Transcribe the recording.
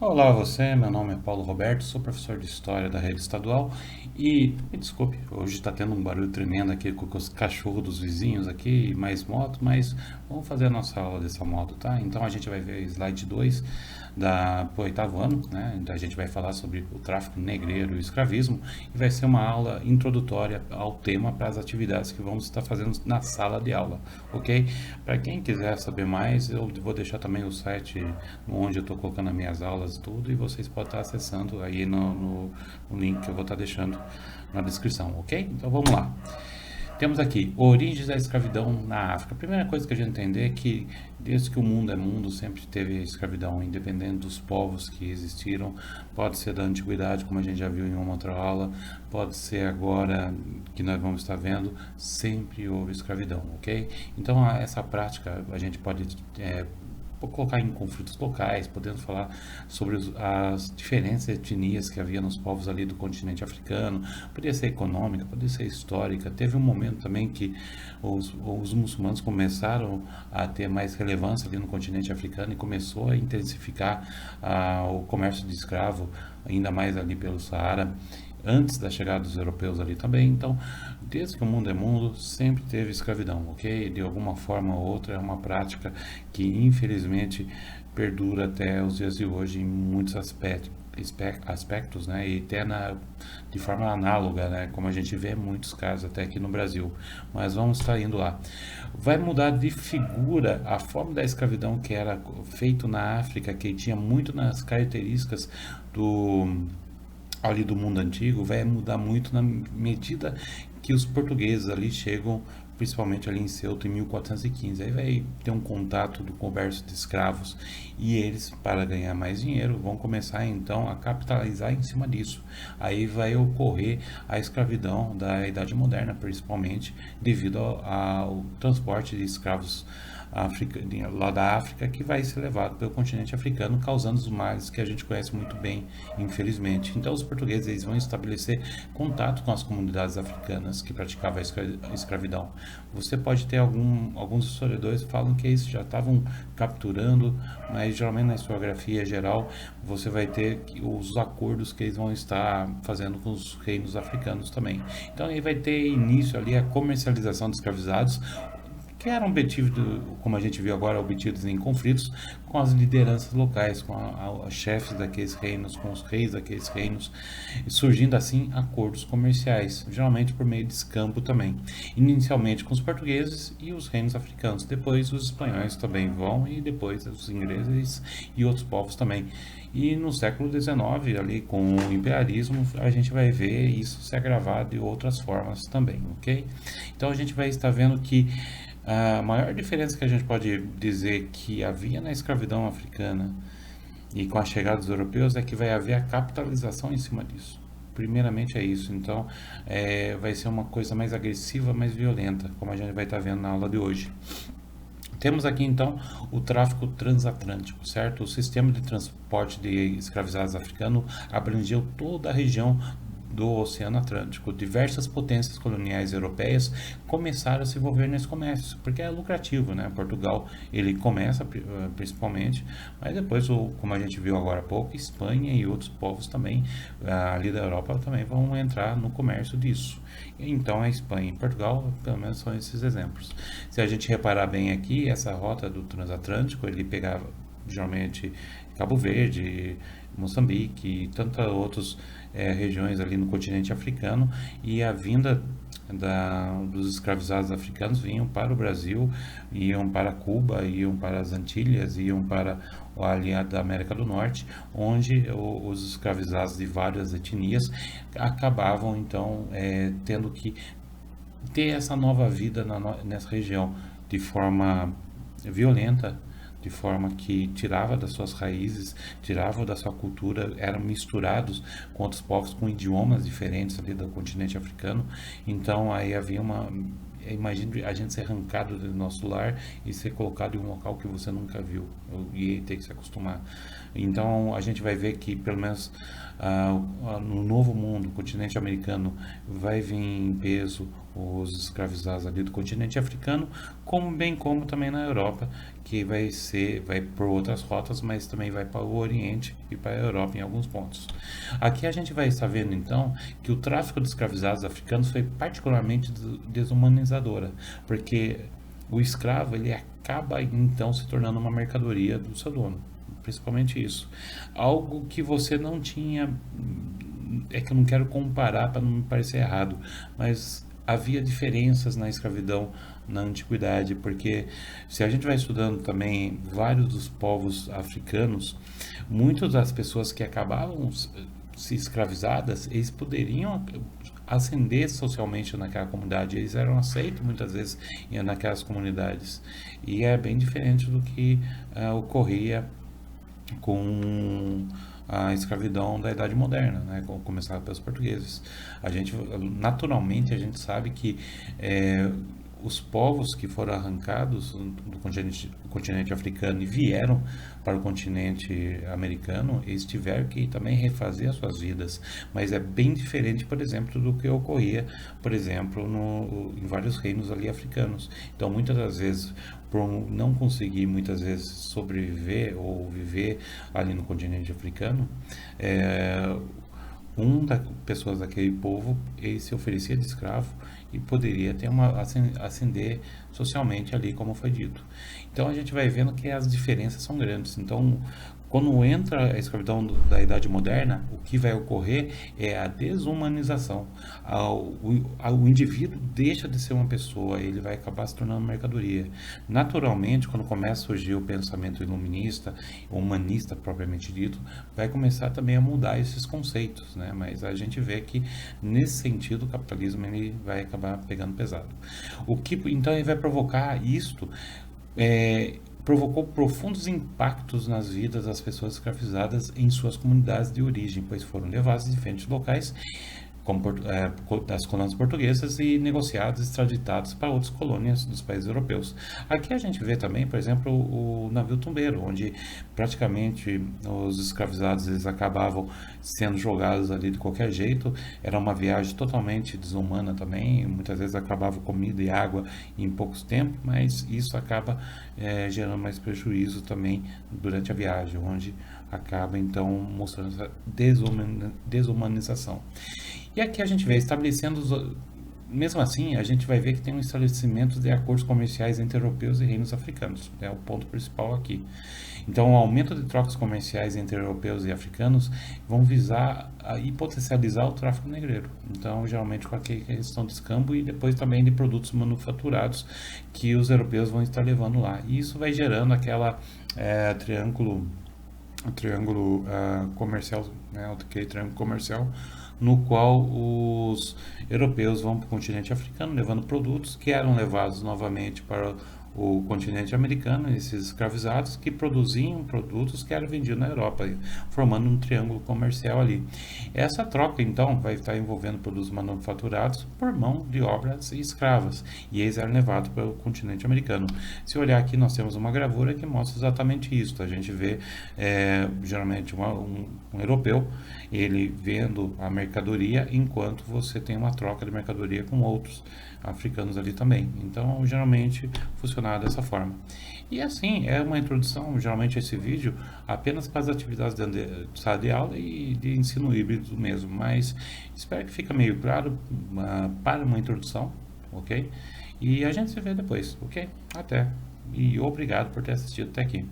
Olá, você. Meu nome é Paulo Roberto, sou professor de História da rede estadual e me desculpe, hoje está tendo um barulho tremendo aqui com os cachorros dos vizinhos aqui e mais moto, mas vamos fazer a nossa aula dessa moto, tá? Então a gente vai ver slide 2 pro oitavo ano, né? Então a gente vai falar sobre o tráfico negreiro e o escravismo e vai ser uma aula introdutória ao tema para as atividades que vamos estar fazendo na sala de aula, ok? Para quem quiser saber mais, eu vou deixar também o site onde eu estou colocando as minhas aulas e tudo, e vocês podem estar acessando aí no link que eu vou estar deixando na descrição, ok? Então vamos lá. Temos aqui origens da escravidão na África. A primeira coisa que a gente entender é que desde que o mundo é mundo sempre teve escravidão, independente dos povos que existiram. Pode ser da antiguidade, como a gente já viu em uma outra aula, pode ser agora que nós vamos estar vendo, sempre houve escravidão, ok? Então essa prática a gente pode colocar em conflitos locais, podendo falar sobre as diferentes etnias que havia nos povos ali do continente africano. Podia ser econômica, podia ser histórica. Teve um momento também que os muçulmanos começaram a ter mais relevância ali no continente africano e começou a intensificar o comércio de escravo, ainda mais ali pelo Saara, antes da chegada dos europeus ali também. Então, desde que o mundo é mundo, sempre teve escravidão, ok? De alguma forma ou outra, é uma prática que infelizmente perdura até os dias de hoje em muitos aspectos, né? E até de forma análoga, né? Como a gente vê em muitos casos até aqui no Brasil. Mas vamos estar indo lá. Vai mudar de figura a forma da escravidão que era feito na África, que tinha muito nas características do ali do mundo antigo, vai mudar muito na medida que os portugueses ali chegam, principalmente ali em Ceuta em 1415. Aí vai ter um contato do comércio de escravos e eles, para ganhar mais dinheiro, vão começar então a capitalizar em cima disso. Aí vai ocorrer a escravidão da Idade Moderna, principalmente devido ao transporte de escravos lá da África, que vai ser levado pelo continente africano, causando os males que a gente conhece muito bem, infelizmente. Então, os portugueses eles vão estabelecer contato com as comunidades africanas que praticavam a escravidão. Você pode ter alguns historiadores que falam que eles já estavam capturando, mas geralmente na historiografia geral você vai ter os acordos que eles vão estar fazendo com os reinos africanos também. Então, aí vai ter início ali a comercialização dos escravizados, que eram obtidos, como a gente viu agora, obtidos em conflitos com as lideranças locais, com os chefes daqueles reinos, com os reis daqueles reinos, surgindo assim acordos comerciais, geralmente por meio de escambo também. Inicialmente com os portugueses e os reinos africanos, depois os espanhóis também vão e depois os ingleses e outros povos também. E no século XIX, ali com o imperialismo, a gente vai ver isso se agravar de outras formas também, ok? Então a gente vai estar vendo que a maior diferença que a gente pode dizer que havia na escravidão africana e com a chegada dos europeus é que vai haver a capitalização em cima disso. Primeiramente é isso. Então, vai ser uma coisa mais agressiva, mais violenta, como a gente vai estar vendo na aula de hoje. Temos aqui então o tráfico transatlântico, certo? O sistema de transporte de escravizados africanos abrangeu toda a região do Oceano Atlântico. Diversas potências coloniais europeias começaram a se envolver nesse comércio, porque é lucrativo, né? Portugal, ele começa principalmente, mas depois, como a gente viu agora há pouco, Espanha e outros povos também, ali da Europa, também vão entrar no comércio disso. Então, a Espanha e Portugal, pelo menos, são esses exemplos. Se a gente reparar bem aqui, essa rota do transatlântico, ele pegava geralmente Cabo Verde, Moçambique e tantas outras regiões ali no continente africano, e a vinda dos escravizados africanos vinham para o Brasil, iam para Cuba, iam para as Antilhas, iam para o aliado da América do Norte, onde os escravizados de várias etnias acabavam então tendo que ter essa nova vida nessa região de forma violenta, de forma que tirava das suas raízes, tirava da sua cultura, eram misturados com outros povos com idiomas diferentes ali do continente africano. Então aí havia imagine a gente ser arrancado do nosso lar e ser colocado em um local que você nunca viu e ter que se acostumar. Então a gente vai ver que pelo menos no Novo Mundo, o continente americano, vai vir em peso os escravizados ali do continente africano, como bem como também na Europa, que vai por outras rotas, mas também vai para o Oriente e para a Europa em alguns pontos. Aqui a gente vai estar vendo então que o tráfico de escravizados africanos foi particularmente desumanizadora, porque o escravo ele acaba então se tornando uma mercadoria do seu dono, principalmente isso. Algo que você não tinha, é que eu não quero comparar para não me parecer errado, mas havia diferenças na escravidão na antiguidade, porque se a gente vai estudando também vários dos povos africanos, muitas das pessoas que acabavam se escravizadas, eles poderiam ascender socialmente naquela comunidade, eles eram aceitos muitas vezes naquelas comunidades, e é bem diferente do que ocorria com a escravidão da Idade Moderna, né, começada pelos portugueses. Naturalmente, a gente sabe que os povos que foram arrancados do continente africano e vieram para o continente americano, eles tiveram que também refazer as suas vidas, mas é bem diferente, por exemplo, do que ocorria, por exemplo, em vários reinos ali africanos. Então, muitas das vezes, por não conseguir muitas vezes sobreviver ou viver ali no continente africano, das pessoas daquele povo ele se oferecia de escravo e poderia ter ascender socialmente ali, como foi dito. Então a gente vai vendo que as diferenças são grandes. Então, quando entra a escravidão da Idade Moderna, o que vai ocorrer é a desumanização. O indivíduo deixa de ser uma pessoa, ele vai acabar se tornando mercadoria. Naturalmente, quando começa a surgir o pensamento iluminista, humanista propriamente dito, vai começar também a mudar esses conceitos, né? Mas a gente vê que nesse sentido o capitalismo ele vai acabar pegando pesado. Então ele vai provocar isto. Provocou profundos impactos nas vidas das pessoas escravizadas em suas comunidades de origem, pois foram levadas de diferentes locais das colônias portuguesas e negociados, extraditados para outras colônias dos países europeus. Aqui a gente vê também, por exemplo, o navio tumbeiro, onde praticamente os escravizados eles acabavam sendo jogados ali de qualquer jeito. Era uma viagem totalmente desumana também, muitas vezes acabava comida e água em poucos tempos, mas isso acaba gerando mais prejuízo também durante a viagem, onde acaba então mostrando essa desumanização. E aqui a gente vê estabelecendo, mesmo assim, a gente vai ver que tem um estabelecimento de acordos comerciais entre europeus e reinos africanos. É o ponto principal aqui. Então, o aumento de trocas comerciais entre europeus e africanos vão visar e potencializar o tráfico negreiro. Então, geralmente com a questão de escambo e depois também de produtos manufaturados que os europeus vão estar levando lá. E isso vai gerando aquela triângulo comercial, né, aquele triângulo comercial no qual os europeus vão para o continente africano levando produtos que eram levados novamente para o continente americano, esses escravizados que produziam produtos que eram vendidos na Europa, formando um triângulo comercial ali. Essa troca, então, vai estar envolvendo produtos manufaturados por mão de obras escravas, e eles eram levados para o continente americano. Se olhar aqui, nós temos uma gravura que mostra exatamente isso. A gente vê, geralmente, um europeu, ele vendo a mercadoria, enquanto você tem uma troca de mercadoria com outros africanos ali também. Então, geralmente, funcionava dessa forma. E assim, é uma introdução, geralmente, a esse vídeo, apenas para as atividades de sala de aula e de ensino híbrido mesmo, mas espero que fique meio claro para uma introdução, ok? E a gente se vê depois, ok? Até! E obrigado por ter assistido até aqui.